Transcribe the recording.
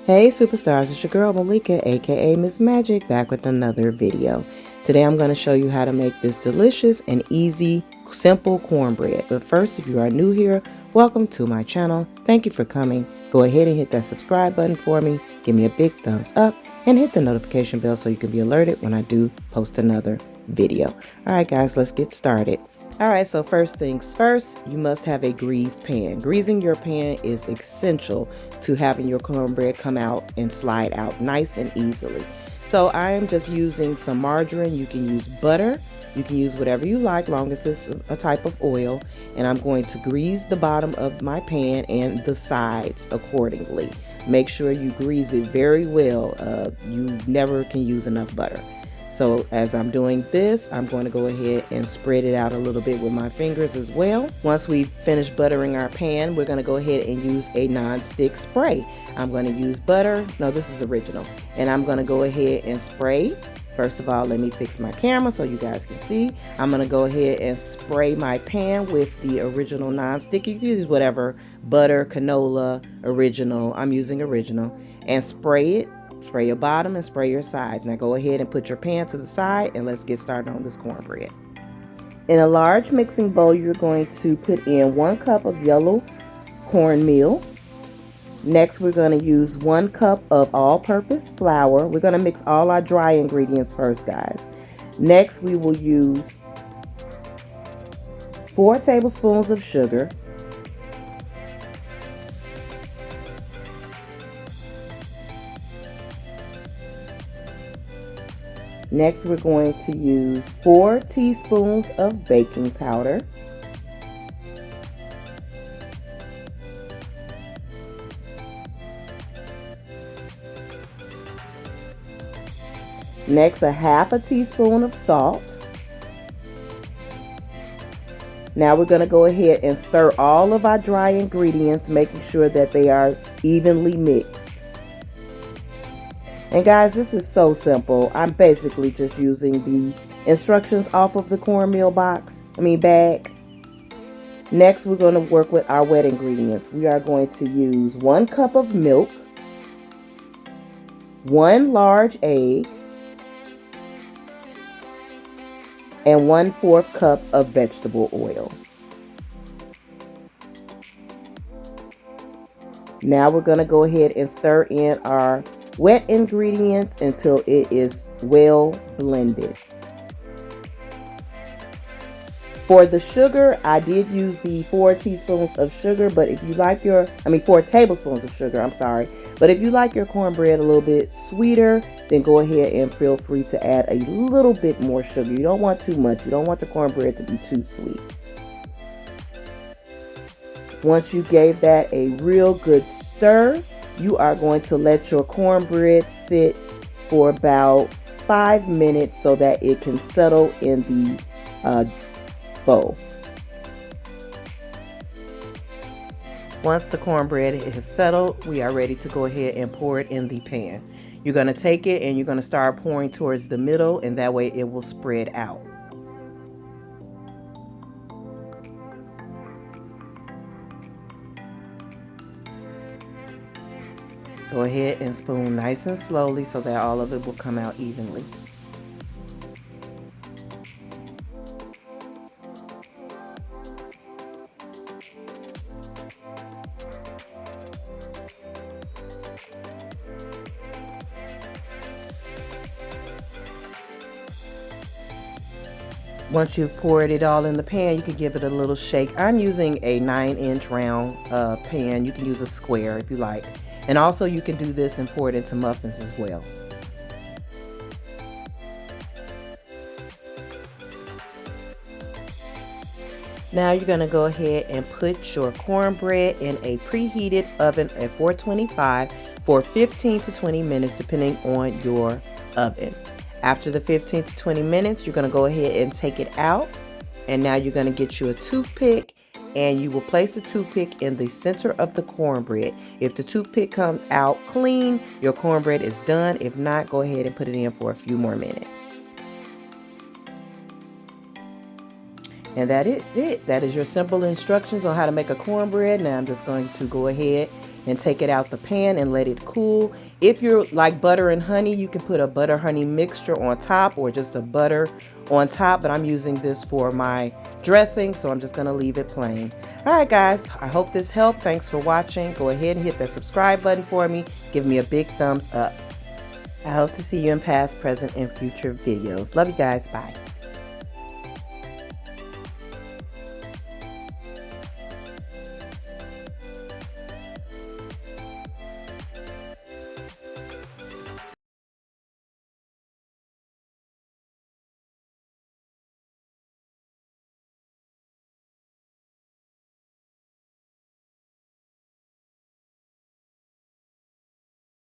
Hey superstars, it's your girl Malika, aka Miss Magic, back with another video. Today I'm going to show you how to make this delicious and easy, simple cornbread. But first, if you are new here, welcome to my channel. Thank you for coming. Go ahead and hit that subscribe button for me, give me a big thumbs up, and hit the notification bell so you can be alerted when I do post another video. Alright guys, let's get started. Alright, so first things first, you must have a greased pan. Greasing your pan is essential to having your cornbread come out and slide out nice and easily. So I am just using some margarine. You can use butter. You can use whatever you like, long as it's a type of oil. And I'm going to grease the bottom of my pan and the sides accordingly. Make sure you grease it very well. You never can use enough butter. So as I'm doing this, I'm going to go ahead and spread it out a little bit with my fingers as well. Once we finish buttering our pan, we're going to go ahead and use a non-stick spray. I'm going to use butter. No, this is original. And I'm going to go ahead and spray. First of all, let me fix my camera so you guys can see. I'm going to go ahead and spray my pan with the original non-stick. You can use whatever, butter, canola, original. I'm using original. And spray it. Spray your bottom and spray your sides. Now go ahead and put your pan to the side and let's get started on this cornbread. In a large mixing bowl, you're going to put in 1 cup of yellow cornmeal. Next, we're going to use 1 cup of all-purpose flour. We're going to mix all our dry ingredients first, guys. Next, we will use 4 tablespoons of sugar. Next, we're going to use 4 teaspoons of baking powder. Next, 1/2 teaspoon of salt. Now we're going to go ahead and stir all of our dry ingredients, making sure that they are evenly mixed. And guys, this is so simple. I'm basically just using the instructions off of the cornmeal bag. Next, we're going to work with our wet ingredients. We are going to use 1 cup of milk, 1 large egg, and 1/4 cup of vegetable oil. Now we're going to go ahead and stir in our wet ingredients until it is well blended. For the sugar, I did use the 4 teaspoons of sugar, but if you like 4 tablespoons of sugar, I'm sorry. But if you like your cornbread a little bit sweeter, then go ahead and feel free to add a little bit more sugar. You don't want too much. You don't want your cornbread to be too sweet. Once you gave that a real good stir, you are going to let your cornbread sit for about 5 minutes so that it can settle in the bowl. Once the cornbread is settled, we are ready to go ahead and pour it in the pan. You're going to take it and you're going to start pouring towards the middle, and that way it will spread out. Go ahead and spoon nice and slowly so that all of it will come out evenly. Once you've poured it all in the pan, you can give it a little shake. I'm using a 9-inch round pan. You can use a square if you like. And also you can do this and pour it into muffins as well. Now you're going to go ahead and put your cornbread in a preheated oven at 425 for 15 to 20 minutes depending on your oven. After the 15 to 20 minutes, you're going to go ahead and take it out. And now you're going to get you a toothpick, and you will place the toothpick in the center of the cornbread. If the toothpick comes out clean, your cornbread is done. If not, go ahead and put it in for a few more minutes. And that is it. That is your simple instructions on how to make a cornbread. Now I'm just going to go ahead and take it out the pan and let it cool. If you're like butter and honey, you can put a butter honey mixture on top or just a butter on top, but I'm using this for my dressing, so I'm just going to leave it plain. All right, guys, I hope this helped. Thanks for watching. Go ahead and hit that subscribe button for me. Give me a big thumbs up. I hope to see you in past, present, and future videos. Love you guys. Bye.